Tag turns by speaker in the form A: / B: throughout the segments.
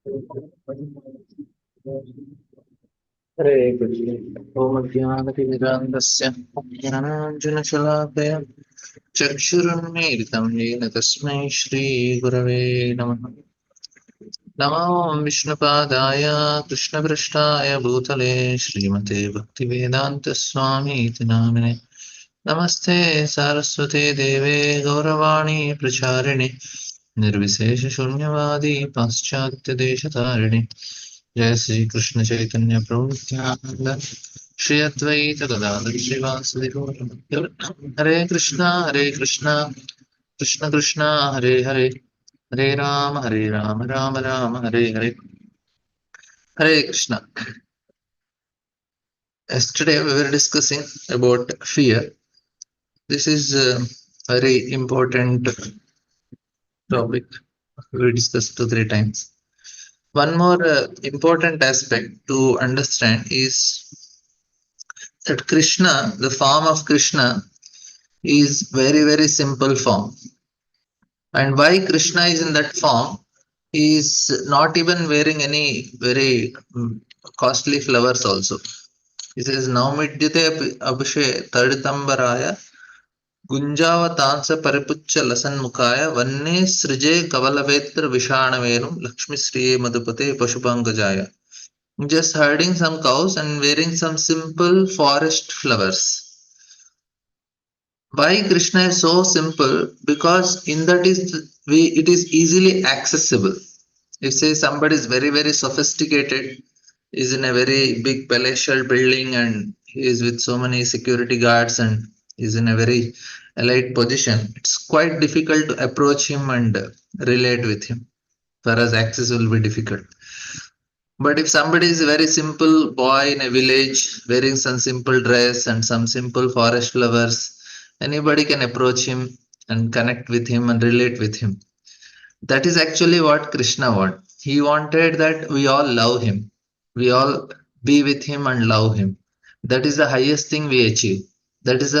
A: हरे कृष्ण ओमज्ञानतिमिरान्धस्य ज्ञानाञ्जनशलाकया चक्षुरुन्मीलितं येन तस्मै श्रीगुरवे नमः। नमो विष्णुपादाय कृष्णपृष्ठाय भूतले श्रीमते भक्तिवेदान्तस्वामीति नामिने। नमस्ते सारस्वते देवे गौरवाणी प्रचारिणे निर्विशेषशून्यवादी पाश्चात्यदेशतारिणे। जय श्री कृष्ण चैतन्य प्रभु नित्यानंद श्री अद्वैत गदाधर श्रीवासुदेव गौरभक्तवृंद। हरे कृष्णा कृष्ण कृष्ण हरे हरे, हरे Ram Ram Ram Hare Hare. Hare Krishna. Yesterday we were discussing about fear. This is a very important topic. We discussed 2 3 times. One more important aspect to understand is that Krishna, the form of Krishna, is very simple form. And why Krishna is in that form? He is not even wearing any very costly flowers also. He says, Naumidyate Abhishe Taditambaraya Gunjavatansa Paripucha Lasanmukaya Vanne Srije Kavalavetra Vishanavenum Lakshmi Sriye Madhupate Pashupangajaya. Just herding some cows and wearing some simple forest flowers. Why Krishna is so simple? Because in that it is easily accessible. If say somebody is very sophisticated, is in a very big palatial building and he is with so many security guards and is in a very elite position, it's quite difficult to approach him and relate with him. For us, access will be difficult. But if somebody is a very simple boy in a village wearing some simple dress and some simple forest flowers, anybody can approach him and connect with him and relate with him. That is actually what Krishna wanted. He wanted that we all love him. We all be with him and love him. That is the highest thing we achieve. That is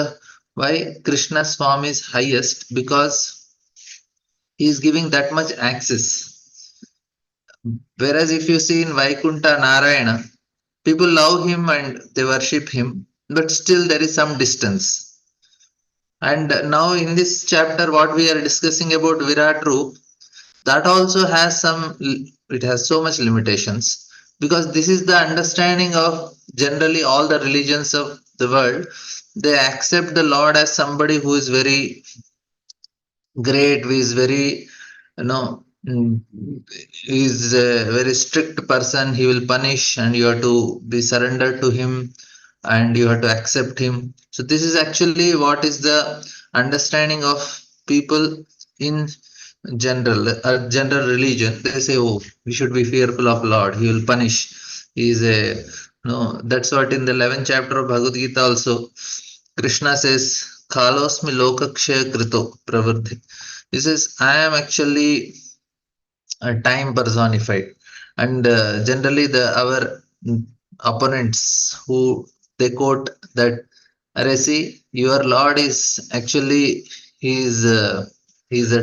A: why Krishna's form is highest, because he is giving that much access. Whereas if you see in Vaikunta Narayana, people love him and they worship him, but still there is some distance. And now in this chapter, what we are discussing about Virat Roop, that also has it has so much limitations, because this is the understanding of generally all the religions of the world. They accept the Lord as somebody who is very great, who is very, you know, he is a very strict person. He will punish and you have to be surrendered to him and you have to accept him. So this is actually what is the understanding of people in general religion. They say, oh, we should be fearful of Lord, he will punish, he is a, no, that's what in the 11th chapter of Bhagavad Gita also Krishna says, Khalosmi lokakshaya krito pravriddhi. He says, I am actually time personified. And generally the our opponents who they quote that, "Arey, see, your Lord is actually he is a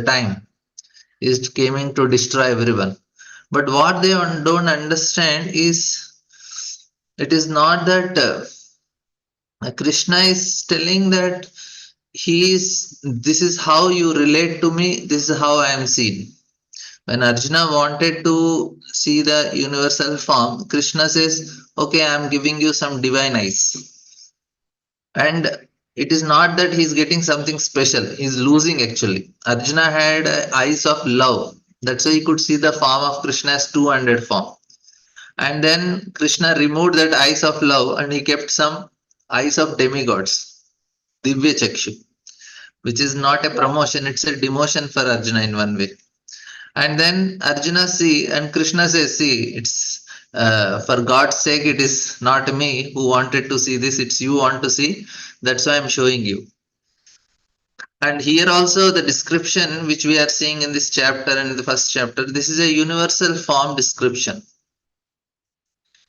A: time, he is coming to destroy everyone." But what they don't understand is, it is not that Krishna is telling that he is, this is how you relate to me, this is how I am seen. When Arjuna wanted to see the universal form, Krishna says, okay, I am giving you some divine eyes. And it is not that he is getting something special, he is losing actually. Arjuna had eyes of love. That's why he could see the form of Krishna as 200 form. And then Krishna removed that eyes of love and he kept some eyes of demigods, Divya Chakshu, which is not a promotion, it's a demotion for Arjuna in one way. And then Arjuna see, and Krishna says, see, it's for God's sake, it is not me who wanted to see this, it's you want to see. That's why I'm showing you. And here also the description which we are seeing in this chapter and in the first chapter, this is a universal form description.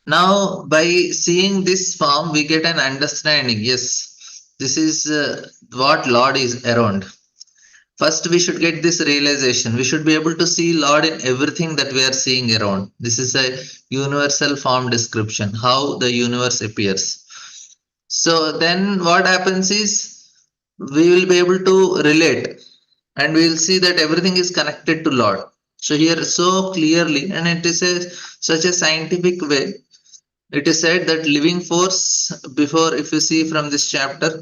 A: Now, by seeing this form, we get an understanding. Yes, this is what Lord is around. First, we should get this realization. We should be able to see Lord in everything that we are seeing around. This is a universal form description, how the universe appears. So then what happens is we will be able to relate and we will see that everything is connected to Lord. So here so clearly, and it is such a scientific way. It is said that living force, before, if you see from this chapter,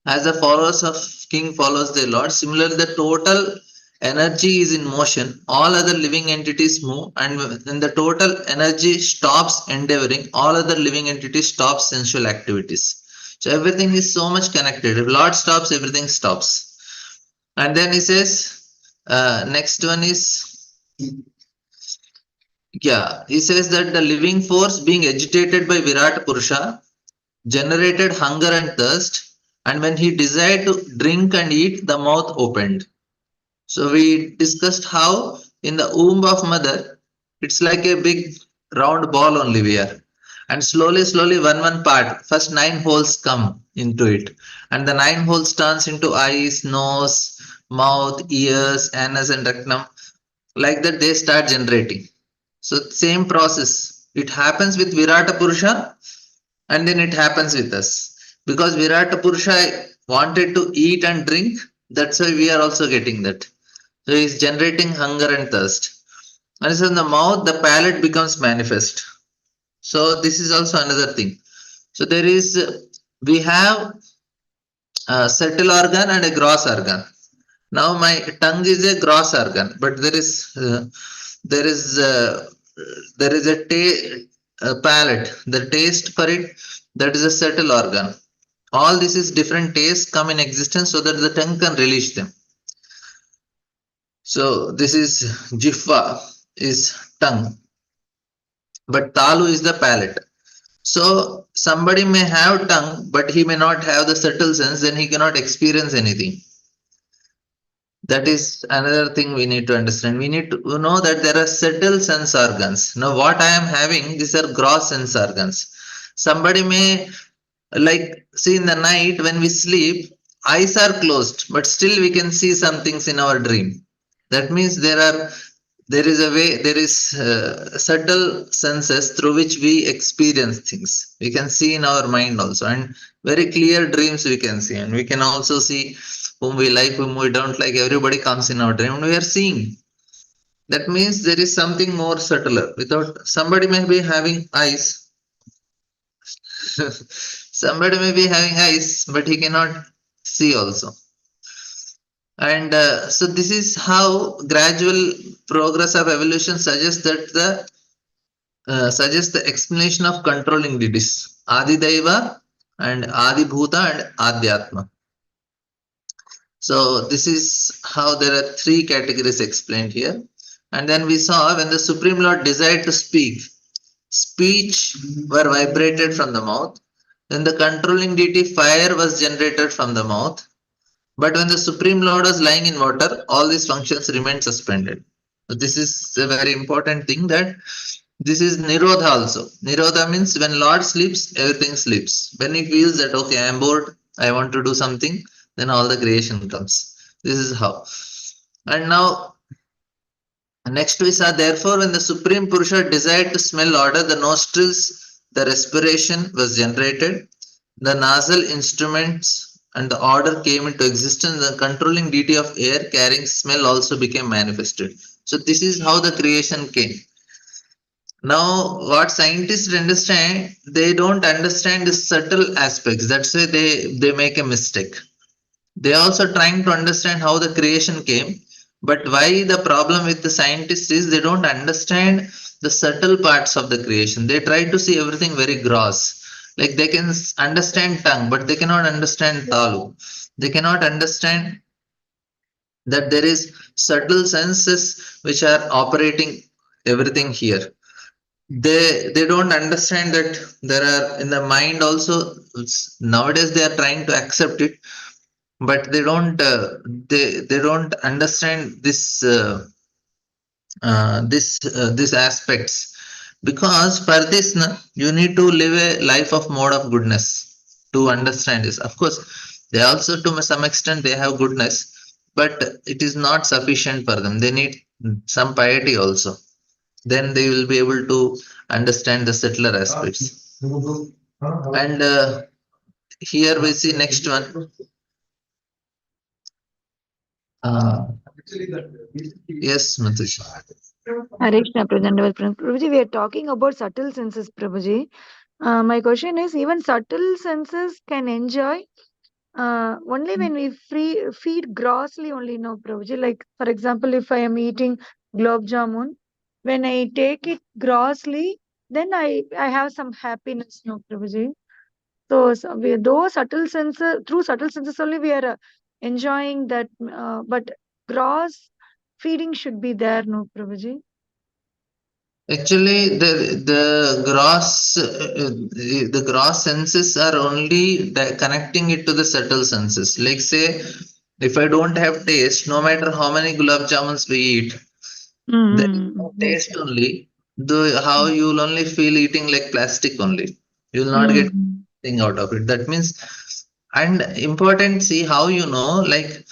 A: as the followers of king follows their lord, similarly the total energy is in motion. All other living entities move, and when the total energy stops endeavoring, all other living entities stop sensual activities. So everything is so much connected. If Lord stops, everything stops. And then he says, next one is, yeah, he says that the living force being agitated by Virat Purusha generated hunger and thirst, and when he desired to drink and eat, the mouth opened. So we discussed how in the womb of mother, it's like a big round ball only we are. And slowly, one part, first 9 holes come into it. And the 9 holes turns into eyes, nose, mouth, ears, anus and rectum. Like that they start generating. So same process. It happens with Virata Purusha and then it happens with us. Because Virata Purusha wanted to eat and drink, that's why we are also getting that. So he is generating hunger and thirst. And so in the mouth, the palate becomes manifest. So this is also another thing. So there is, we have a subtle organ and a gross organ. Now my tongue is a gross organ, but there is there is a palate. The taste for it, that is a subtle organ. All this is different tastes come in existence so that the tongue can release them. So this is jifva is tongue, but talu is the palate. So somebody may have tongue, but he may not have the subtle sense, then he cannot experience anything. That is another thing we need to understand. We need to know that there are subtle sense organs. Now what I am having, these are gross sense organs. Somebody may, like, see, in the night when we sleep, eyes are closed, but still we can see some things in our dream. That means there is a way, there is subtle senses through which we experience things. We can see in our mind also, and very clear dreams we can see, and we can also see whom we like, whom we don't like. Everybody comes in our dream and we are seeing. That means there is something more subtler. Without, somebody may be having eyes, somebody may be having eyes, but he cannot see also. And so this is how gradual progress of evolution suggests that the explanation of controlling deities, Adi Daiva and Adi Bhuta and Adhyatma. So this is how there are 3 categories explained here. And then we saw when the Supreme Lord desired to speak, speech were vibrated from the mouth. Then the controlling deity fire was generated from the mouth. But when the Supreme Lord was lying in water, all these functions remained suspended. So this is a very important thing, that this is Nirodha also. Nirodha means when Lord sleeps, everything sleeps. When he feels that, okay, I am bored, I want to do something, then all the creation comes. This is how. And now, next we saw, therefore, when the Supreme Purusha desired to smell order, the nostrils, the respiration was generated, the nasal instruments and the order came into existence. The controlling deity of air carrying smell also became manifested. So this is how the creation came. Now, what scientists understand, they don't understand the subtle aspects. That's why they make a mistake. They are also trying to understand how the creation came. But why the problem with the scientists is they don't understand the subtle parts of the creation. They try to see everything very gross. Like they can understand tongue, but they cannot understand talu. They cannot understand that there is subtle senses which are operating everything here. They don't understand that there are in the mind also. Nowadays they are trying to accept it, but they don't understand this aspects, because for this you need to live a life of mode of goodness to understand this. Of course, they also to some extent they have goodness, but it is not sufficient for them. They need some piety also. Then they will be able to understand the settler aspects. And here we see next one. Uh, yes, Matush.
B: Arishna Pradhan, Prabhuji, we are talking about subtle senses, Prabhuji. My question is, even subtle senses can enjoy only when we feed grossly only, no, Prabhuji. Like, for example, if I am eating gulab jamun, when I take it grossly, then I have some happiness, no, Prabhuji. So we, those subtle senses, through subtle senses only, we are enjoying that. But gross feeding should be there, no, Prabhuji.
A: Actually, the gross senses are only connecting it to the subtle senses. Like say, if I don't have taste, no matter how many gulab jamuns we eat, there is no
B: Yes.
A: taste only. The how you will only feel eating like plastic only. You will not get
B: Mm.
A: thing out of it. That means, and important, see how you know, like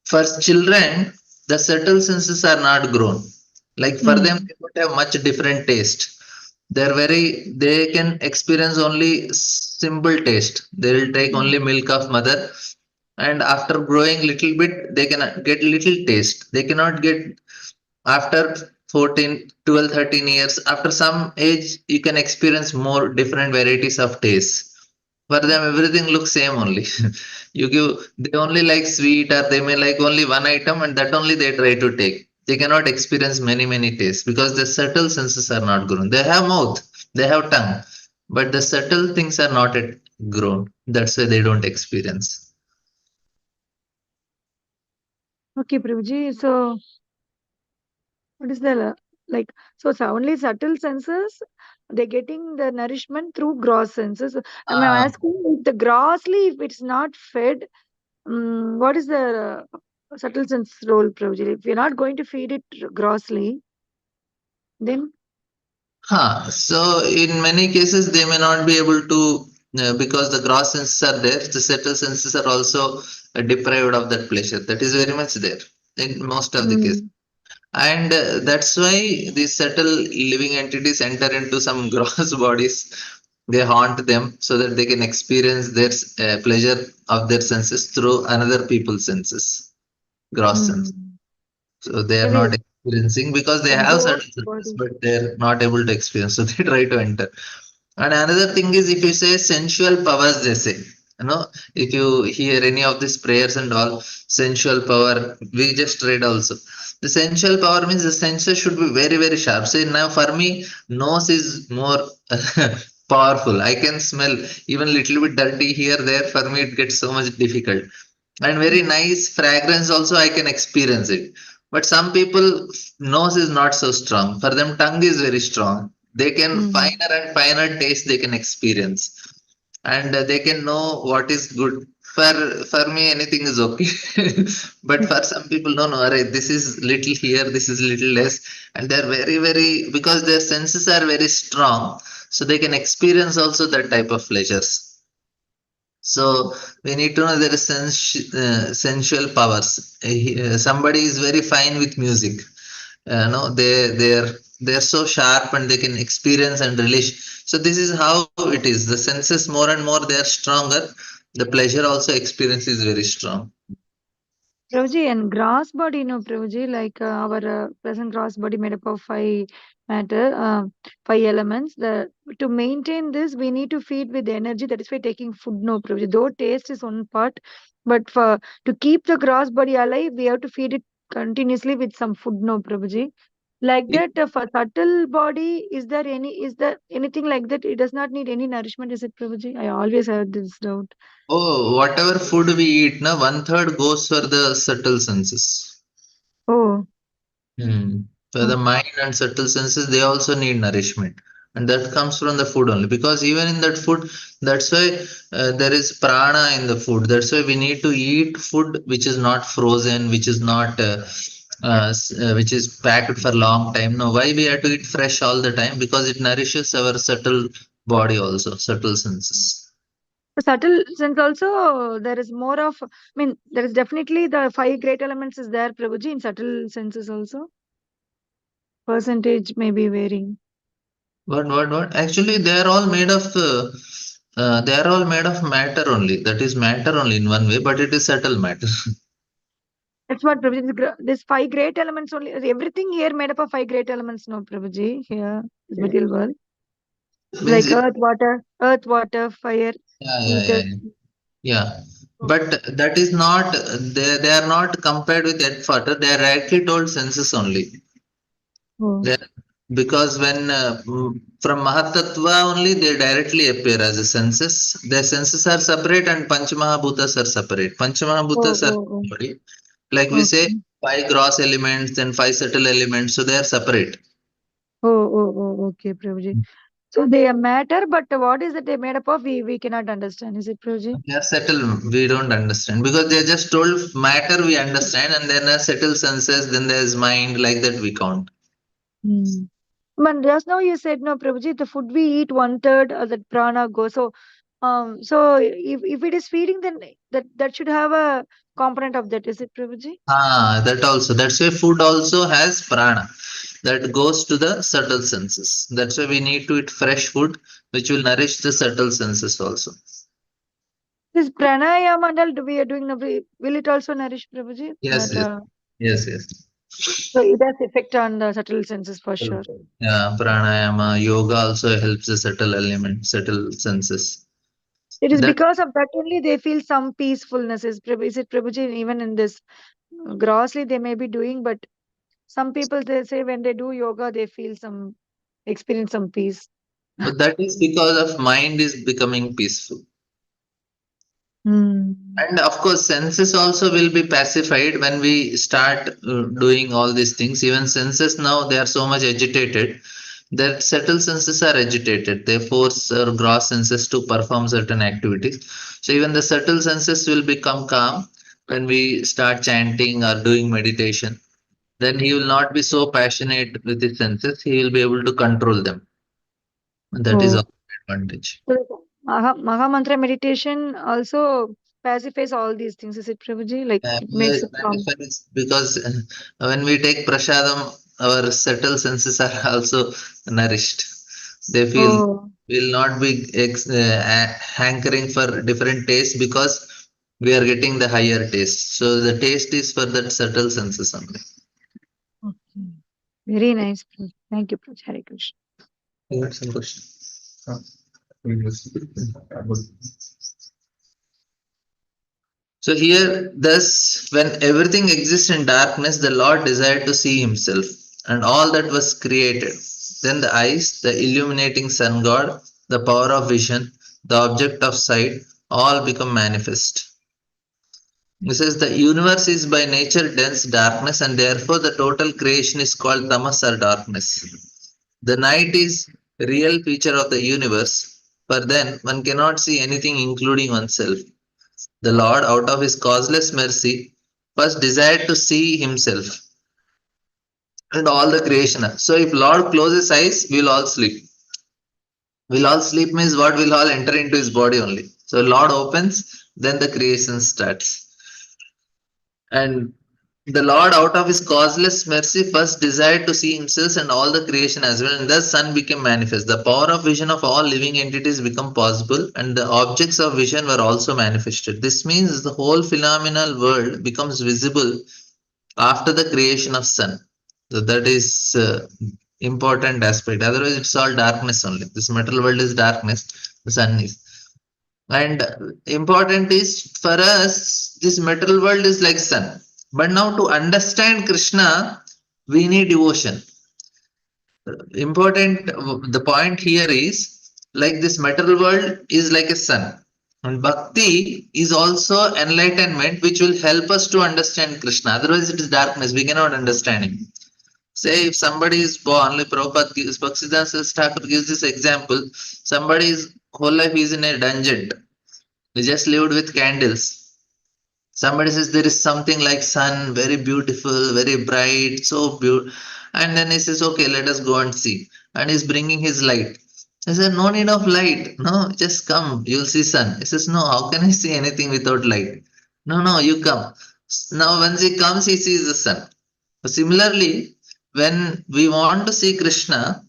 A: for children, the subtle senses are not grown. Like for them,
B: Mm.
A: they don't have much different taste. They can experience only simple taste. They will take
B: Mm.
A: only milk of mother, and after growing little bit, they can get little taste. They cannot get after 14, 12, 13 years. After some age, you can experience more different varieties of taste. For them, everything looks same only. You give, they only like sweet, or they may like only one item, and that only they try to take. They cannot experience many tastes because the subtle senses are not grown. They have mouth, they have tongue, but the subtle things are not yet grown. That's why they don't experience.
B: Okay, Prabhuji. So, what is the like? So only subtle senses they're getting the nourishment through gross senses. I'm
A: Ah,
B: asking if the grossly, if it's not fed, what is the subtle sense role, Prabhuji? If you're not going to feed it grossly, then
A: So in many cases, they may not be able to because the gross senses are there. The subtle senses are also deprived of that pleasure. That is very much there in most of the cases.
B: mm,
A: And that's why these subtle living entities enter into some gross bodies. They haunt them so that they can experience their pleasure of their senses through another people's senses, gross sense.
B: mm,
A: So they are
B: maybe
A: not experiencing because they
B: some
A: have
B: ghost
A: certain senses,
B: body.
A: but they're not able to experience. So they try to enter. And another thing is, if you say sensual powers, they say, if you hear any of these prayers and all, sensual power, we just read also. The sensual power means the senses should be very sharp. Say now for me, nose is more powerful. I can smell even little bit dirty here, there. For me, it gets so much difficult. And very nice fragrance also, I can experience it. But some people, nose is not so strong. For them, tongue is very strong. They can
B: Mm,
A: finer and finer taste they can experience, and they can know what is good. For me, anything is okay. But for some people, no, array, this is little here, this is little less, and they're very because their senses are very strong, so they can experience also that type of pleasures. So we need to know there is sensual powers. Somebody is very fine with music. No, they're so sharp and they can experience and relish. So this is how it is. The senses more and more they are stronger. The pleasure also experience is very strong.
B: Prabhuji, and gross body, no, Prabhuji, like our present gross body made up of matter, five elements. To maintain this, we need to feed with energy. That is why taking food, no, Prabhuji. Though taste is one part, but for to keep the gross body alive, we have to feed it continuously with some food, no, Prabhuji. Like that, for subtle body, is there anything like that? It does not need any nourishment, is it, Prabhuji? I always have this doubt.
A: Oh, whatever food we eat, na, one third goes for the subtle senses.
B: Oh,
A: Hmm. For the
B: okay.
A: mind and subtle senses, they also need nourishment. And that comes from the food only. Because even in that food, that's why there is prana in the food. That's why we need to eat food which is not frozen, which is not, which is packed for long time. No, why we have to eat fresh all the time? Because it nourishes our subtle body also, subtle senses.
B: Subtle sense also there is more of, I mean, there is definitely the five great elements is there, Prabhuji, in subtle senses also. Percentage may be varying.
A: What? Actually, they are all made of. They are all made of matter only. That is matter only in one way, but it is subtle matter.
B: That's what Prabhuji, this five great elements only, everything here made up of five great elements, no, Prabhuji, here, this material world.
A: Means
B: Like
A: it,
B: earth, water, fire,
A: yeah, yeah,
B: heat.
A: yeah, yeah. Yeah. But that is not. They are not compared with that further. They are rightly told senses only.
B: Oh,
A: They because when from Mahatattva only they directly appear as a senses. Their senses are separate and Panchamahabhutas are separate.
B: oh,
A: Panchamahabhutas are
B: oh,
A: body. Like we
B: oh,
A: say,
B: okay.
A: five gross elements, then five subtle elements. So they are separate.
B: Okay, Prabhuji. So they are matter, but what is it they made up of? We cannot understand. Is it, Prabhuji?
A: They are subtle. We don't understand because they are just told matter we understand, and then are subtle senses. Then there is mind like that we count.
B: Hmm. But just now you said no, Prabhuji, the food we eat one third that prana goes. So if it is feeding, then that should have a component of that. Is it, Prabhuji?
A: Ah, that also. That's why food also has prana that goes to the subtle senses. That's why we need to eat fresh food, which will nourish the subtle senses also.
B: This pranayama mandal we are doing now, will it also nourish, Prabhuji?
A: Yes,
B: That
A: yes, yes, yes.
B: so it has effect on the subtle senses for sure.
A: Yeah, pranayama, yoga also helps the subtle element, subtle senses.
B: It is
A: That,
B: because of that only they feel some peacefulness. Is it, Prabhuji? Even in this grossly they may be doing, but some people they say when they do yoga they feel some experience some peace.
A: but that is because of mind is becoming peaceful.
B: Hmm.
A: And of course, senses also will be pacified when we start doing all these things. Even senses now, they are so much agitated that subtle senses are agitated. They force gross senses to perform certain activities. So even the subtle senses will become calm when we start chanting or doing meditation. Then he will not be so passionate with his senses. He will be able to control them. That is
B: Oh,
A: our advantage.
B: so Maha Mantra meditation also pacifies all these things. Is it, Prabhuji? Like it makes
A: Yes,
B: it
A: that
B: calm.
A: difference because when we take prasadam, our subtle senses are also nourished. They feel
B: Oh,
A: will not be hankering for different tastes because we are getting the higher taste. So the taste is for that subtle senses only.
B: okay. Very nice, Prabhuji. Thank you, Prabhuji. Hare Krishna.
A: You got some question? Huh? So here, thus, when everything exists in darkness, the Lord desired to see Himself and all that was created. Then the eyes, the illuminating sun god, the power of vision, the object of sight, all become manifest. He says the universe is by nature dense darkness, and therefore the total creation is called tamas or darkness. The night is real feature of the universe, for then one cannot see anything including oneself. The Lord, out of his causeless mercy, first desired to see himself and all the creation. So if Lord closes eyes, we'll all sleep. We'll all sleep means what will all enter into his body only. So Lord opens, then the creation starts. And the Lord, out of his causeless mercy, first desired to see himself and all the creation as well, and thus Son became manifest. The power of vision of all living entities become possible, and the objects of vision were also manifested. This means the whole phenomenal world becomes visible after the creation of Sun. So that is important aspect. Otherwise, it's all darkness only. This material world is darkness. The Sun is. And important is for us, this material world is like sun. But now to understand Krishna, we need devotion. Important, the point here is like this material world is like a sun. And bhakti is also enlightenment which will help us to understand Krishna. Otherwise, it is darkness. We cannot understand him. Say if somebody is born, like Prabhupada gives, Bhaktisiddhanta Thakur gives this example. Somebody is whole life is in a dungeon. We just lived with candles. Somebody says there is something like sun, very beautiful, very bright, so beautiful. And then he says, okay, let us go and see. And he's bringing his light. I said, no need of light. No, just come. You'll see sun. He says, no, how can I see anything without light? No, no, you come. Now, once he comes, he sees the sun. Similarly, when we want to see Krishna,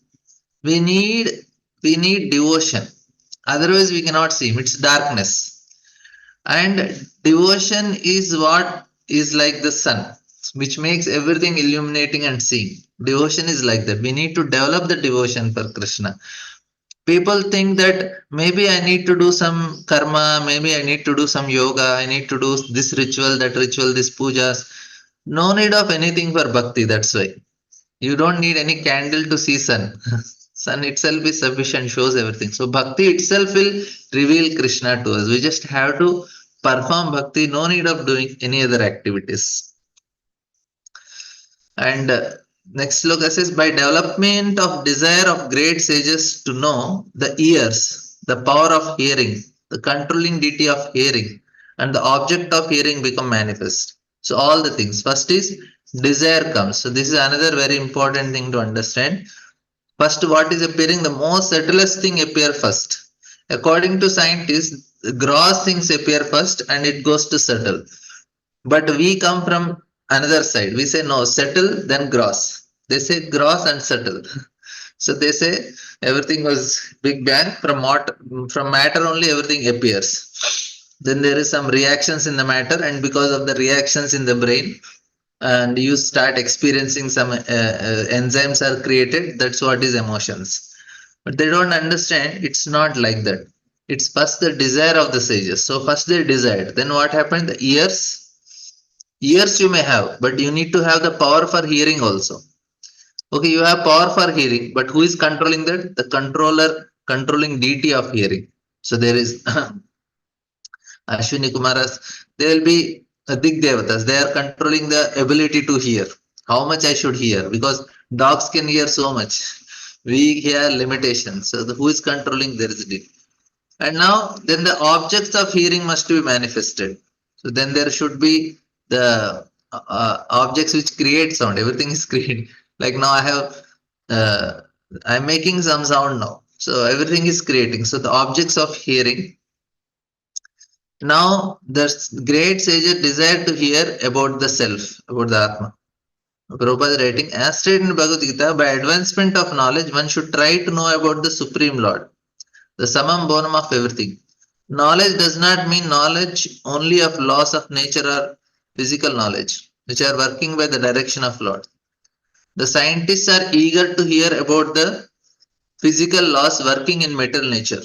A: we need we need devotion. Otherwise, we cannot see him. It's darkness. And devotion is what is like the sun, which makes everything illuminating and seeing. Devotion is like that. We need to develop the devotion for Krishna. People think that maybe I need to do some karma, maybe I need to do some yoga, I need to do this ritual, that ritual, this pujas. No need of anything for bhakti. That's why. You don't need any candle to see sun. Sun itself is sufficient, shows everything. So bhakti itself will reveal Krishna to us. We just have to perform bhakti, no need of doing any other activities. And next sloka says, by development of desire of great sages to know the ears, the power of hearing, the controlling deity of hearing, and the object of hearing become manifest. So all the things. First is desire comes. So this is another very important thing to understand. First, what is appearing? The most subtlest thing appear first. According to scientists, gross things appear first and it goes to subtle. But we come from another side. We say no, subtle, then gross. They say gross and subtle. So they say everything was Big Bang from matter only everything appears. Then there is some reactions in the matter, and because of the reactions in the brain, and you start experiencing some enzymes are created. That's what is emotions. But they don't understand. It's not like that. It's first the desire of the sages. So first they desired. Then what happened? The ears you may have, but you need to have the power for hearing also. Okay, you have power for hearing, but who is controlling that? The controller controlling deity of hearing. So there is Ashwini Kumaras, they will be Dig Devatas. They are controlling the ability to hear. How much I should hear? Because dogs can hear so much. We hear limitations. So who is controlling? There is deity. And now then the objects of hearing must be manifested. So then there should be the objects which create sound. Everything is created. Like now I have, uh, I'm making some sound now. So everything is creating. So the objects of hearing. Now the great sages desire to hear about the self, about the Atma. Prabhupada writing, as stated in Bhagavad Gita, by advancement of knowledge, one should try to know about the Supreme Lord, the summum bonum of everything. Knowledge does not mean knowledge only of laws of nature or physical knowledge, which are working by the direction of Lord. The scientists are eager to hear about the physical laws working in material nature.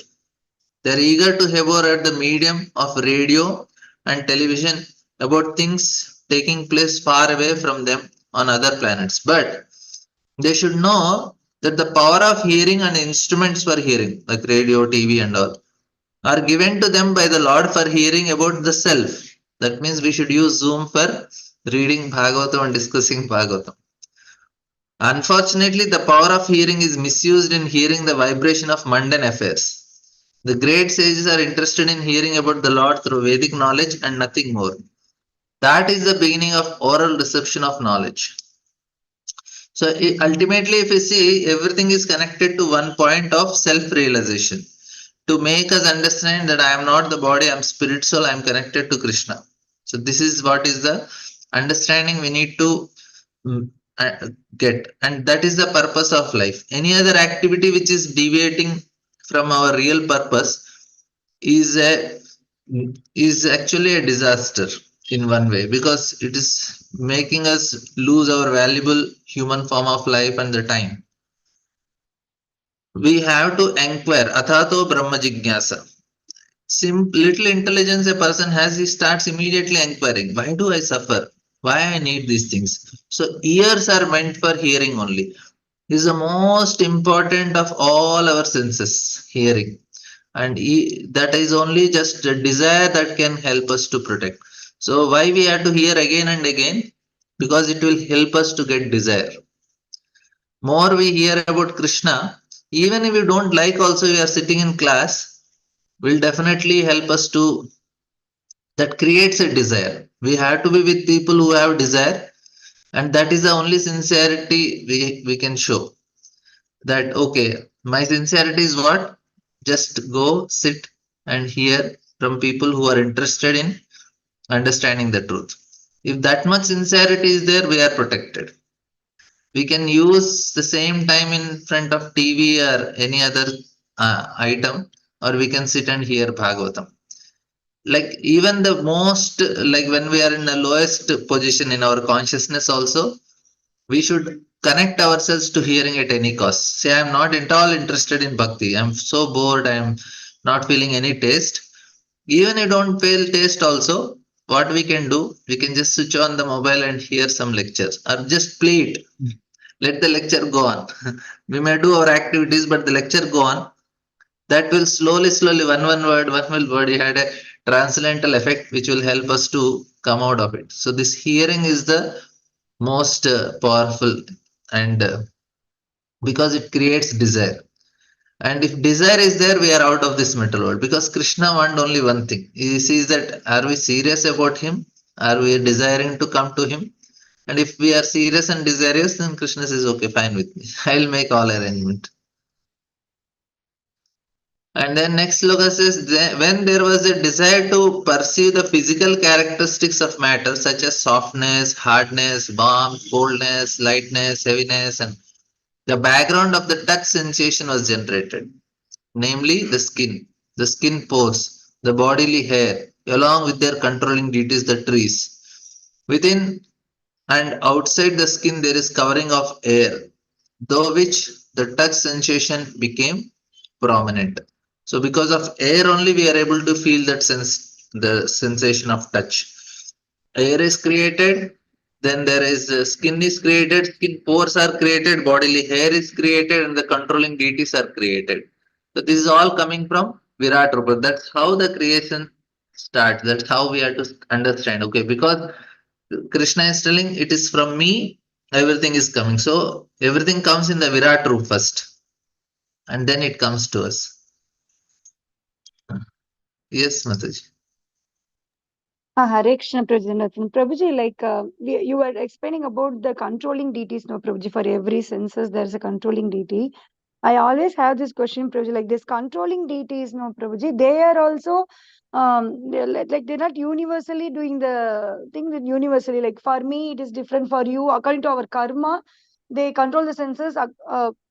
A: They are eager to hear at the medium of radio and television about things taking place far away from them on other planets. But they should know that the power of hearing and instruments for hearing, like radio, TV, and all, are given to them by the Lord for hearing about the self. That means we should use Zoom for reading Bhagavatam and discussing Bhagavatam. Unfortunately, the power of hearing is misused in hearing the vibration of mundane affairs. The great sages are interested in hearing about the Lord through Vedic knowledge and nothing more. That is the beginning of oral reception of knowledge. So ultimately, if we see, everything is connected to one point of self-realization. To make us understand that I am not the body, I am spiritual, I am connected to Krishna. So this is what is the understanding we need to get, and that is the purpose of life. Any other activity which is deviating from our real purpose is a is actually a disaster in one way, because it is making us lose our valuable human form of life and the time. We have to inquire. Athato Brahma Jignasa. Little intelligence a person has, he starts immediately inquiring, why do I suffer? Why I need these things? So ears are meant for hearing only. Is the most important of all our senses, hearing. And that is only just a desire that can help us to protect. So why we have to hear again and again? Because it will help us to get desire. More we hear about Krishna, even if we don't like also, we are sitting in class, will definitely help us to, that creates a desire. We have to be with people who have desire, and that is the only sincerity we can show. That okay, My sincerity is what? Just go sit and hear from people who are interested in understanding the truth. If that much sincerity is there, we are protected. We can use the same time in front of TV or any other item, or we can sit and hear Bhagavatam. Like even the most, like when we are in the lowest position in our consciousness, also, we should connect ourselves to hearing at any cost. Say, I'm not at all interested in bhakti. I'm so bored. I'm not feeling any taste. Even you don't feel taste also, what we can do, we can just switch on the mobile and hear some lectures or just play it. Let the lecture go on. We may do our activities, but the lecture go on. That will slowly, one word, it had a transcendental effect which will help us to come out of it. So this hearing is the most powerful, and because it creates desire. And if desire is there, we are out of this metal world, because Krishna want only one thing. He sees that are we serious about him? Are we desiring to come to him? And if we are serious and desirous, then Krishna says, okay, fine with me. I'll make all arrangement. And then next sloka says, when there was a desire to perceive the physical characteristics of matter, such as softness, hardness, warmth, coldness, lightness, heaviness, and the background of the touch sensation was generated, namely the skin pores, the bodily hair, along with their controlling deities, the trees. Within and outside the skin, there is covering of air, through which the touch sensation became prominent. So, because of air only, we are able to feel that the sensation of touch. Air is created, then there is skin is created, skin pores are created, bodily hair is created, and the controlling deities are created. So this is all coming from Virat Rupa. That's how the creation starts. That's how we have to understand. Okay, because Krishna is telling it is from me, everything is coming. So everything comes in the Virat Rupa first, and then it comes to us. Yes, Mataji.
B: Hare Krishna, Prabhuji. Prabhuji, like you were explaining about the controlling deities, no, Prabhuji. For every senses, there's a controlling deity. I always have this question, Prabhuji, like this controlling deities, no, Prabhuji. They are also, like they're not universally doing the thing that universally. Like for me, it is different for you. According to our karma, they control the senses.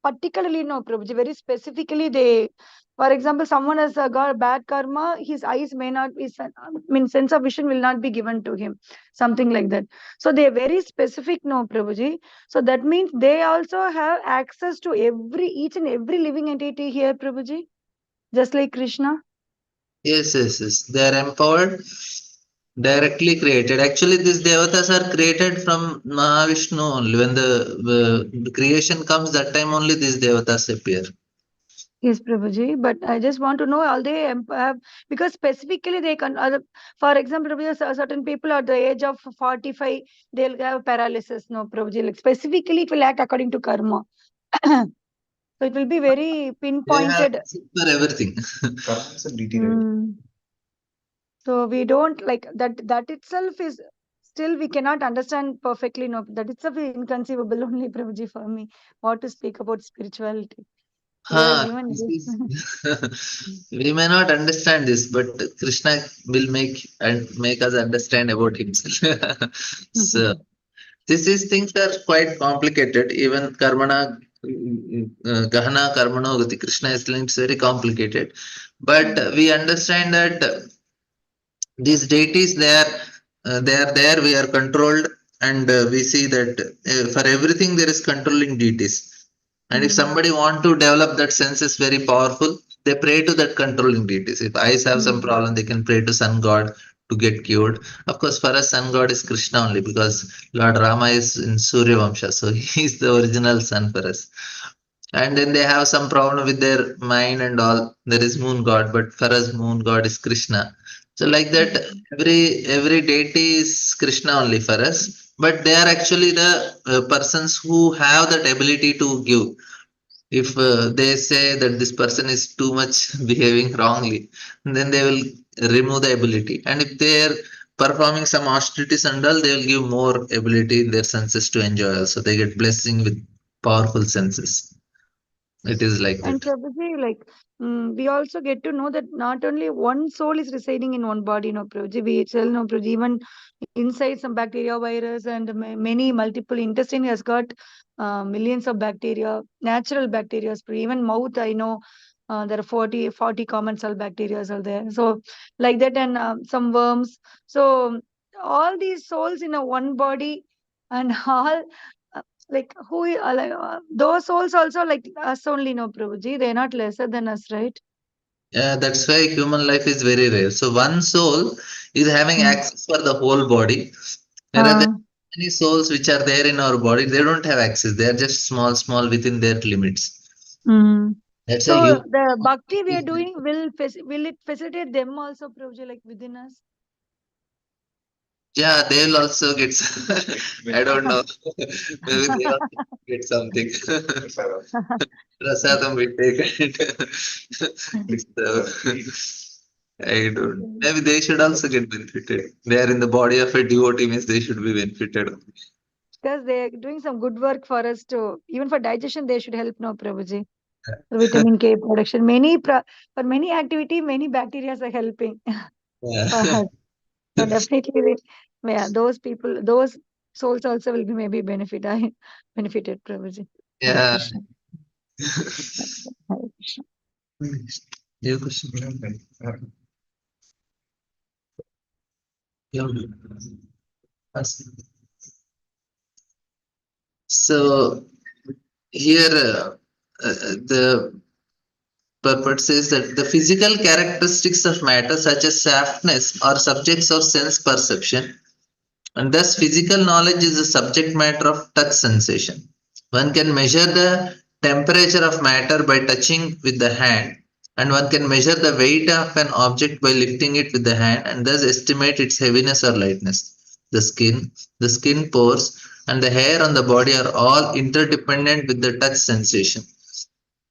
B: Particularly, no, Prabhuji. Very specifically, they. For example, someone has got bad karma, his eyes may not be, sense of vision will not be given to him, something like that. So they are very specific, no, Prabhuji. So that means they also have access to each and every living entity here, Prabhuji, just like Krishna.
A: Yes. They are empowered, directly created. Actually, these devatas are created from Mahavishnu only. When the creation comes, that time only these devatas appear.
B: Yes, Prabhuji. But I just want to know, are they have, because specifically they can, for example, Prabhuji, certain people at the age of 45, they'll have paralysis, no, Prabhuji. Like specifically, it will act according to karma. So it will be very
A: They have
B: pinpointed.
A: for everything.
B: Mm. So we don't like that. That itself is still we cannot understand perfectly. No, that itself is inconceivable only, Prabhuji, for me. What to speak about spirituality? We are given
A: This
B: this.
A: is we may not understand this, but Krishna will make us understand about himself. So this is things are quite complicated. Even Gahana Karmano Gati, Krishna is telling it's very complicated. But we understand that these deities they are there, we are controlled, and we see that for everything there is controlling deities. And if
B: Mm.
A: somebody want to develop that sense is very powerful, they pray to that controlling deities. If eyes have some
B: Mm.
A: problem, they can pray to sun god to get cured. Of course, for us sun god is Krishna only, because Lord Rama is in Surya Vamsha, so he is the original sun for us. And then they have some problem with their mind and all, there is moon god, but for us moon god is Krishna. So like that, every deity is Krishna only for us, but they are actually the persons who have that ability to give. If they say that this person is too much behaving wrongly, then they will remove the ability, and if they are performing some austerities and all, they will give more ability in their senses to enjoy also. They get blessing with powerful senses. It is like
B: And
A: that.
B: Prabhuji, like, we also get to know that not only one soul is residing in one body, no, Prabhuji, we tell, no, Prabhuji, even inside some bacteria, virus, and many multiple intestine has got millions of bacteria, natural bacteria. Even mouth, I know there are 40 common cell bacteria are there. So, like that, and some worms. So, all these souls in a one body, and all like like, those souls also like us only, no, Prabhuji. They're not lesser than us, right?
A: Yeah, that's why human life is very rare. So one soul is having
B: Mm.
A: access for the whole body. Whereas there
B: Uh,
A: are many souls which are there in our body, they don't have access. They are just small, small within their limits.
B: mm.
A: That's why
B: So
A: human
B: the bhakti we are
A: is very.
B: doing will it facilitate them also, Prabhuji, like within us?
A: Yeah, they'll also get. I don't know. Maybe they also get something. Prasadam we take and it's I don't. Maybe they should also get benefited. They are in the body of a devotee means they should be benefited.
B: Because they are doing some good work for us to, even for digestion, they should help now, Prabhuji. For vitamin K production. For many activity, many bacteria are helping for
A: Yeah.
B: us. So definitely, yeah, those people, those souls also will be maybe benefited, Prabhuji. Hare
A: Yeah.
B: Krishna. Hare Krishna.
A: Your question. Yeah. So here the purport says that the physical characteristics of matter such as softness are subjects of sense perception, and thus physical knowledge is the subject matter of touch sensation. One can measure the temperature of matter by touching with the hand, and one can measure the weight of an object by lifting it with the hand and thus estimate its heaviness or lightness. The skin pores, and the hair on the body are all interdependent with the touch sensation.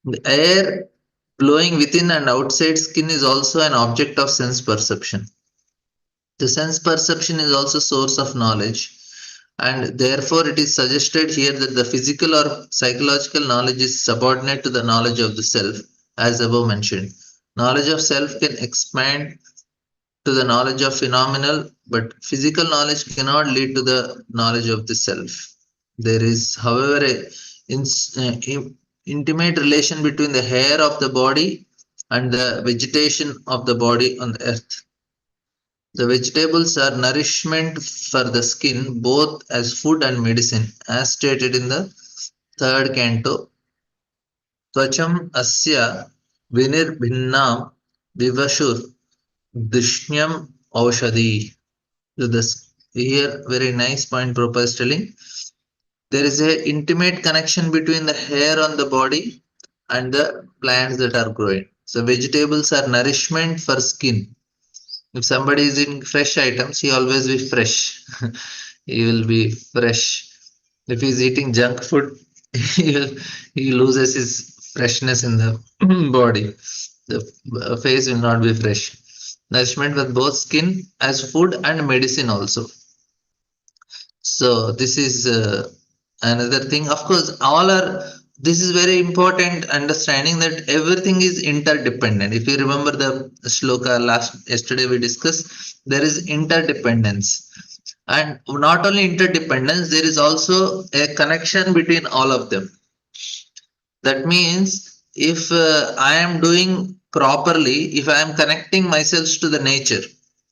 A: The air blowing within and outside skin is also an object of sense perception. The sense perception is also source of knowledge, and therefore it is suggested here that the physical or psychological knowledge is subordinate to the knowledge of the self, as above mentioned. Knowledge of self can expand to the knowledge of phenomenal, but physical knowledge cannot lead to the knowledge of the self. There is, however, intimate relation between the hair of the body and the vegetation of the body on the earth. The vegetables are nourishment for the skin both as food and medicine, as stated in the third canto. Tvacham asya vinir vivashur dishnyam aushadi. So this here very nice point Prabhupada is telling. There is a intimate connection between the hair on the body and the plants that are growing. So vegetables are nourishment for skin. If somebody is eating fresh items, he always be fresh. He will be fresh. If he's eating junk food, he, will, he loses his freshness in the body. The face will not be fresh. Nourishment with both skin as food and medicine also. So this is another thing. Of course, all are. This is very important understanding that everything is interdependent. If you remember the shloka last yesterday we discussed, there is interdependence, and not only interdependence, there is also a connection between all of them. That means if I am doing properly, if I am connecting myself to the nature,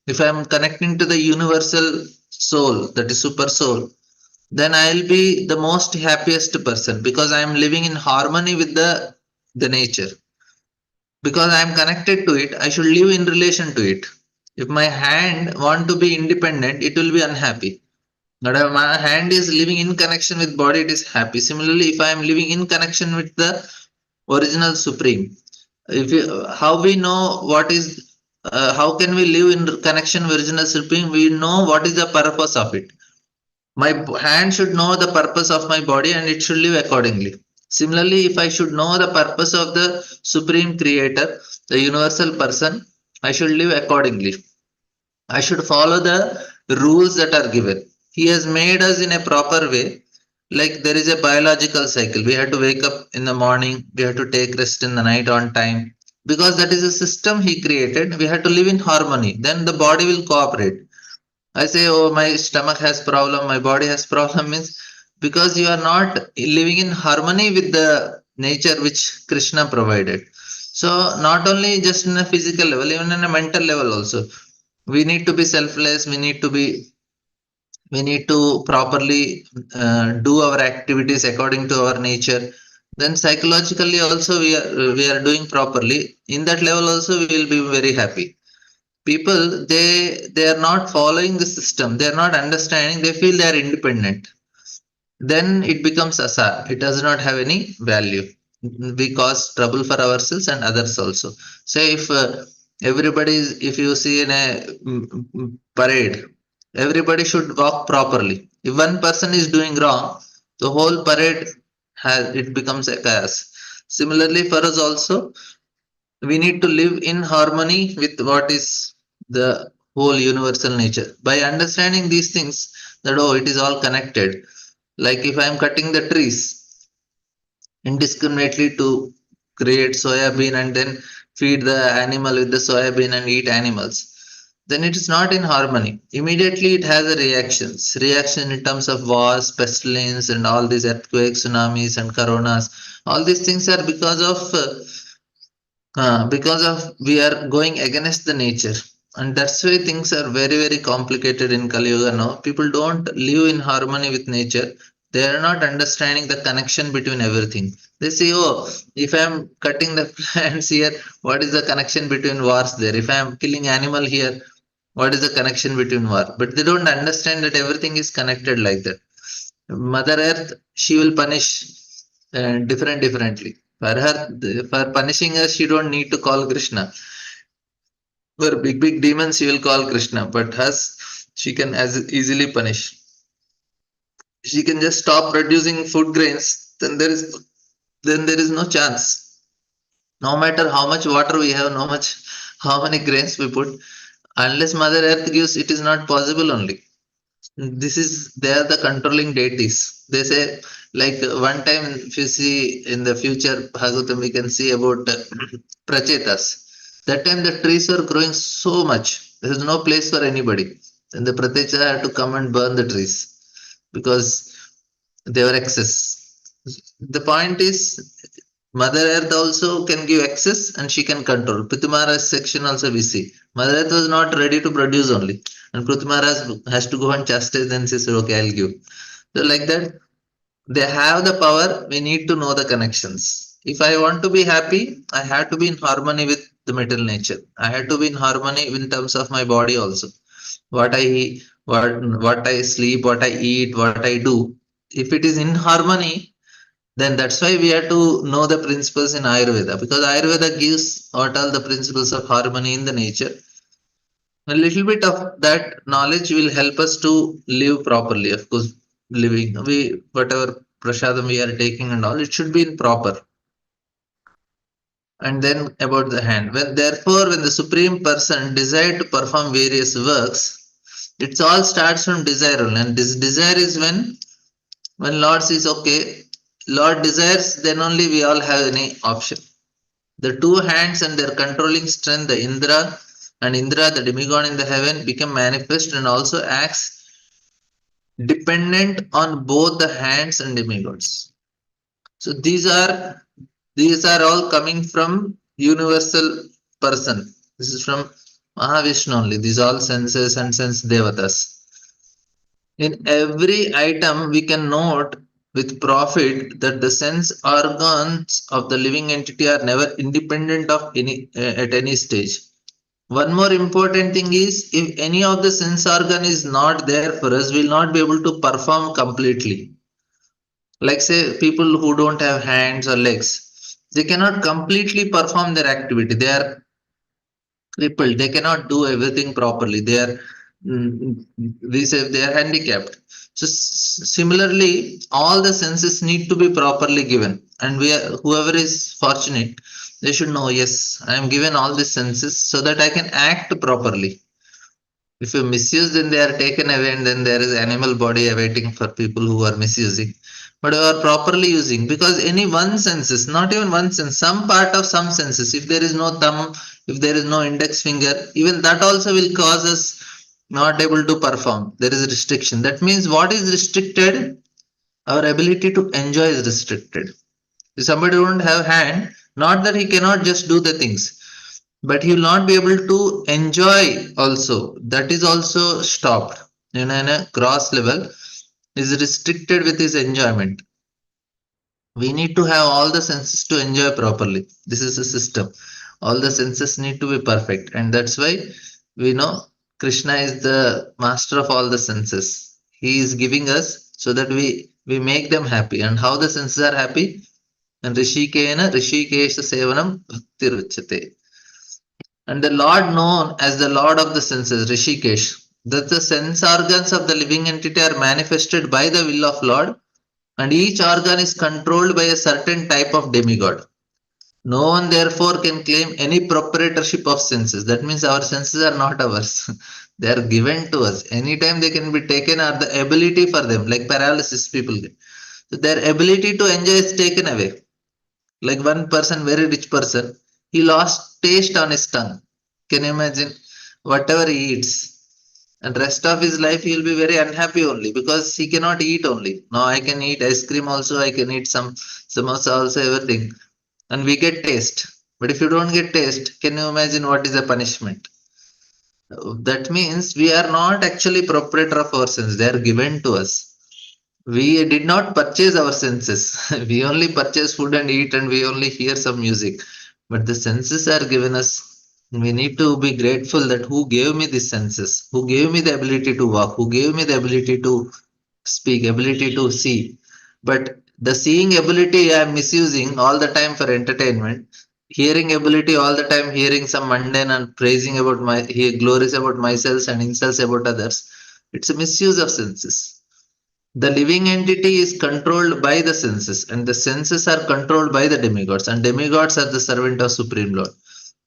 A: if I am connecting to the universal soul, that is super soul, then I'll be the most happiest person because I am living in harmony with the nature. Because I am connected to it, I should live in relation to it. If my hand want to be independent, it will be unhappy. But if my hand is living in connection with body, it is happy. Similarly, if I am living in connection with the original supreme, if you, how we know what is how can we live in connection with original supreme? We know what is the purpose of it. My hand should know the purpose of my body and it should live accordingly. Similarly, if I should know the purpose of the Supreme Creator, the universal person, I should live accordingly. I should follow the rules that are given. He has made us in a proper way. Like there is a biological cycle. We have to wake up in the morning, we have to take rest in the night on time, because that is a system he created. We have to live in harmony, then the body will cooperate. I say, oh, my stomach has problem, my body has problem, means because you are not living in harmony with the nature which Krishna provided. So not only just in a physical level, even in a mental level also, we need to be selfless, we need to properly do our activities according to our nature. Then psychologically also we are doing properly. In that level also we will be very happy. People, they are not following the system, they are not understanding, they feel they are independent, then it becomes asar. It does not have any value. We cause trouble for ourselves and others also. Say if everybody is, if you see in a parade, everybody should walk properly. If one person is doing wrong, the whole parade has, it becomes a chaos. Similarly, for us also, we need to live in harmony with what is the whole universal nature. By understanding these things, that oh, it is all connected. Like if I am cutting the trees indiscriminately to create soya bean and then feed the animal with the soya bean and eat animals, then it is not in harmony. Immediately it has a reaction in terms of wars, pestilence, and all these earthquakes, tsunamis, and coronas. All these things are because of we are going against the nature, and that's why things are very very complicated in Kali Yuga now. People don't live in harmony with nature. They are not understanding the connection between everything. They say, oh, if I am cutting the plants here, what is the connection between wars there? If I am killing animal here, what is the connection between war? But they don't understand that everything is connected like that. Mother Earth, she will punish differently. For her, for punishing us, she don't need to call Krishna. For big demons, she will call Krishna. But us, she can as easily punish. She can just stop producing food grains. Then there is no chance. No matter how much water we have, no much how many grains we put, unless Mother Earth gives, it is not possible only. This is, they are the controlling deities. They say, like one time, if you see in the future Bhagavatam, we can see about prachetas. That time the trees were growing so much, there is no place for anybody. Then the prachetas had to come and burn the trees because they were excess. The point is, Mother Earth also can give access and she can control. Prithumara's section also we see. Mother Earth was not ready to produce only. And Prithumara has to go and chastise, then she said, okay, I'll give. So like that, they have the power. We need to know the connections. If I want to be happy, I have to be in harmony with the material nature. I have to be in harmony in terms of my body also. What I what I sleep, what I eat, what I do. If it is in harmony, then that's why we have to know the principles in Ayurveda, because Ayurveda gives what all the principles of harmony in the nature. A little bit of that knowledge will help us to live properly. Of course, living we whatever prasadam we are taking and all, it should be in proper. And then about the hand. When the Supreme Person desire to perform various works, it all starts from desire only. And this desire is when Lord says, okay, Lord desires, then only we all have any option. The two hands and their controlling strength, the Indra, the demigod in the heaven, become manifest and also acts dependent on both the hands and demigods. So these are all coming from universal person. This is from Mahavishnu only. These all senses and sense devatas. In every item, we can note with profit that the sense organs of the living entity are never independent of any at any stage. One more important thing is, if any of the sense organ is not there for us, we'll not be able to perform completely. Like say people who don't have hands or legs, they cannot completely perform their activity. They are crippled. They cannot do everything properly. They are we say they are handicapped. So similarly, all the senses need to be properly given, and whoever is fortunate, they should know. Yes, I am given all the senses so that I can act properly. If you misuse, then they are taken away, and then there is animal body awaiting for people who are misusing. But you are properly using, because any one senses, not even one sense, some part of some senses, if there is no thumb, if there is no index finger, even that also will cause us not able to perform. There is a restriction. That means what is restricted? Our ability to enjoy is restricted. If somebody don't have hand, not that he cannot just do the things, but he will not be able to enjoy also. That is also stopped. In a gross level, is restricted with his enjoyment. We need to have all the senses to enjoy properly. This is a system. All the senses need to be perfect, and that's why we know Krishna is the master of all the senses. He is giving us so that we make them happy. And how the senses are happy? And Rishikena Rishikesha Sevanam Bhaktiruchate. And the Lord known as the Lord of the senses, Rishikesh, that the sense organs of the living entity are manifested by the will of Lord, and each organ is controlled by a certain type of demigod. No one therefore can claim any proprietorship of senses. That means our senses are not ours. They are given to us. Anytime they can be taken, or the ability for them, like paralysis people get. So their ability to enjoy is taken away. Like one person, very rich person, he lost taste on his tongue. Can you imagine? Whatever he eats, and rest of his life he will be very unhappy only because he cannot eat only. Now I can eat ice cream also, I can eat some samosa also, everything, and we get taste. But if you don't get taste, can you imagine what is the punishment? That means we are not actually proprietor of our senses; they are given to us. We did not purchase our senses. We only purchase food and eat, and we only hear some music. But the senses are given us. We need to be grateful that who gave me these senses, who gave me the ability to walk, who gave me the ability to speak, ability to see. But the seeing ability I am misusing all the time for entertainment. Hearing ability all the time, hearing some mundane and praising about my, he glories about myself and insults about others. It's a misuse of senses. The living entity is controlled by the senses, and the senses are controlled by the demigods, and demigods are the servant of Supreme Lord.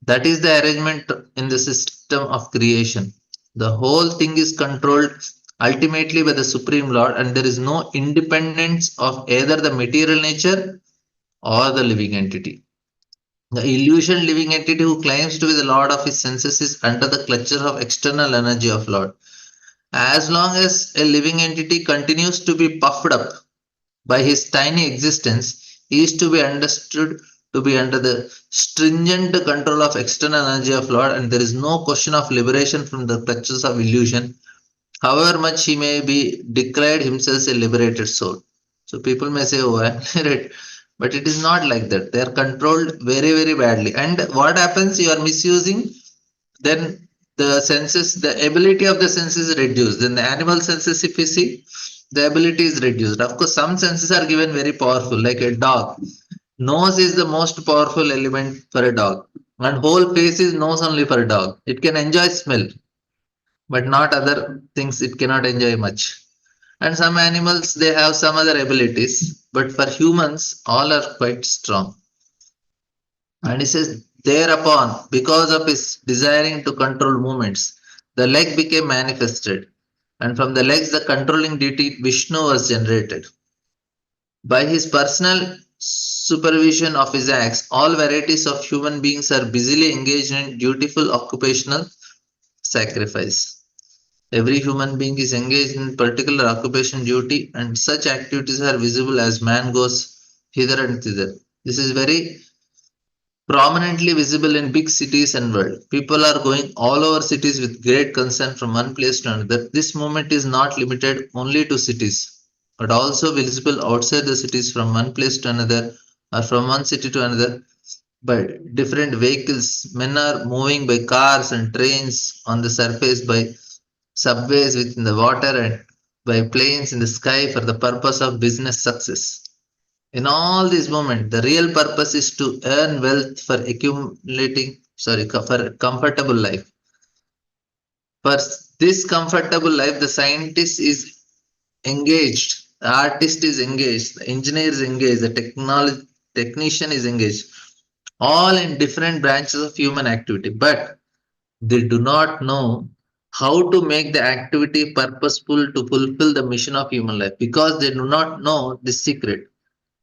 A: That is the arrangement in the system of creation. The whole thing is controlled ultimately by the Supreme Lord, and there is no independence of either the material nature or the living entity. The illusion living entity who claims to be the Lord of his senses is under the clutches of external energy of Lord. As long as a living entity continues to be puffed up by his tiny existence, he is to be understood to be under the stringent control of external energy of Lord, and there is no question of liberation from the clutches of illusion, however much he may be declared himself a liberated soul. So people may say, oh, I'm liberated. But it is not like that. They are controlled very, very badly. And what happens? You are misusing, then the senses, the ability of the senses is reduced. Then the animal senses, if you see, the ability is reduced. Of course, some senses are given very powerful, like a dog. Nose is the most powerful element for a dog, and whole face is nose only for a dog. It can enjoy smell, but not other things. It cannot enjoy much. And some animals they have some other abilities, but for humans, all are quite strong. And he says, thereupon, because of his desiring to control movements, the leg became manifested, and from the legs, the controlling deity Vishnu was generated. By his personal supervision of his acts, all varieties of human beings are busily engaged in dutiful occupational sacrifice. Every human being is engaged in particular occupation duty, and such activities are visible as man goes hither and thither. This is very prominently visible in big cities and world. People are going all over cities with great concern from one place to another. This movement is not limited only to cities, but also visible outside the cities from one place to another or from one city to another by different vehicles. Men are moving by cars and trains on the surface, by subways within the water, and by planes in the sky for the purpose of business success. In all these moments, the real purpose is to earn wealth for accumulating, for comfortable life. For this comfortable life, the scientist is engaged, the artist is engaged, the engineer is engaged, the technology technician is engaged, all in different branches of human activity. But they do not know how to make the activity purposeful to fulfill the mission of human life, because they do not know this secret.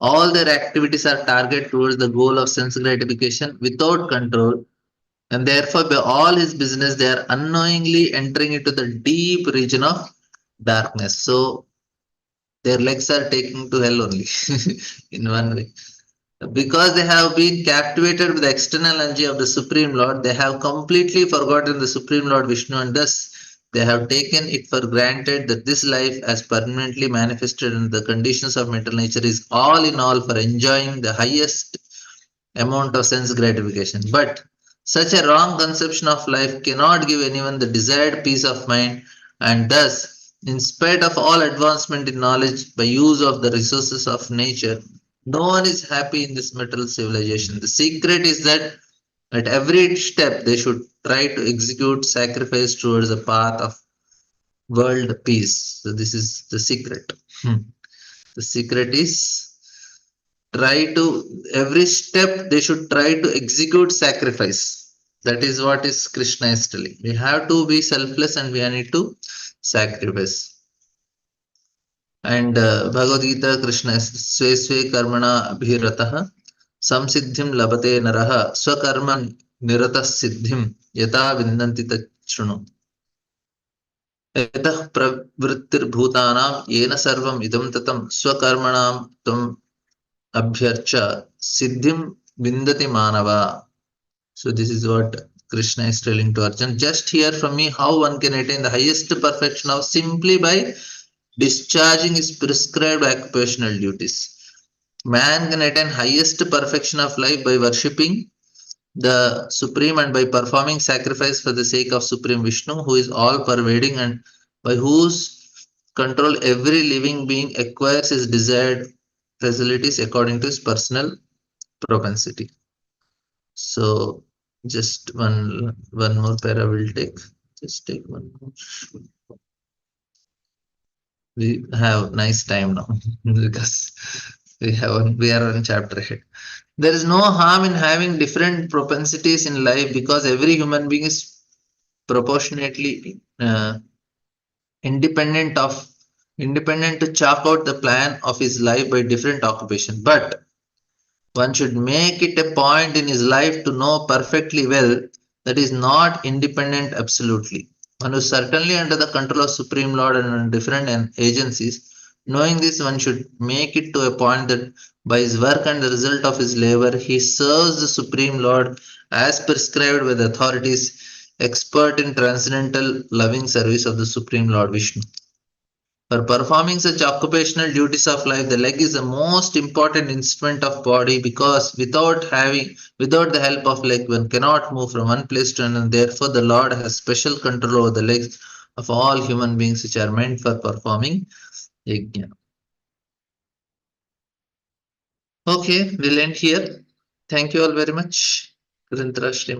A: All their activities are targeted towards the goal of sense gratification without control, and therefore, by all his business, they are unknowingly entering into the deep region of darkness. So, their legs are taking to hell only in one way. Because they have been captivated with the external energy of the Supreme Lord, they have completely forgotten the Supreme Lord Vishnu, and thus they have taken it for granted that this life, as permanently manifested in the conditions of mental nature, is all in all for enjoying the highest amount of sense gratification. But such a wrong conception of life cannot give anyone the desired peace of mind, and thus, in spite of all advancement in knowledge by use of the resources of nature, no one is happy in this material civilization. The secret is that at every step they should try to execute sacrifice towards the path of world peace. So, this is the secret. The secret is try to every step they should try to execute sacrifice. That is what is Krishna is telling. We have to be selfless and we need to sacrifice. And Bhagavad Gita, Krishna is swe swe karmana abhiratah samsiddhim labate naraha swakarma niratas siddhim yata vindanti tachrunu यतः प्रवृत्तिर्भूतानां येन सर्वम् इदं ततं स्वकर्मणां त्वं abhyarcha siddhim vindati manava. So this is what Krishna is telling to Arjun. Just hear from me how one can attain the highest perfection of simply by discharging his prescribed occupational duties. Man can attain highest perfection of life by worshipping the Supreme and by performing sacrifice for the sake of Supreme Vishnu, who is all pervading and by whose control every living being acquires his desired facilities according to his personal propensity. So just one more para will take. Just take one more. We have nice time now because we are on chapter ahead. There is no harm in having different propensities in life because every human being is proportionately independent of independent to chalk out the plan of his life by different occupation. But one should make it a point in his life to know perfectly well that he is not independent absolutely. One is certainly under the control of Supreme Lord and under different agencies. Knowing this, one should make it to a point that by his work and the result of his labor, he serves the Supreme Lord as prescribed by the authorities, expert in transcendental loving service of the Supreme Lord Vishnu. For performing such occupational duties of life, the leg is the most important instrument of body because without the help of leg, one cannot move from one place to another. Therefore, the Lord has special control over the legs of all human beings which are meant for performing yajna. Okay, we'll end here. Thank you all very much.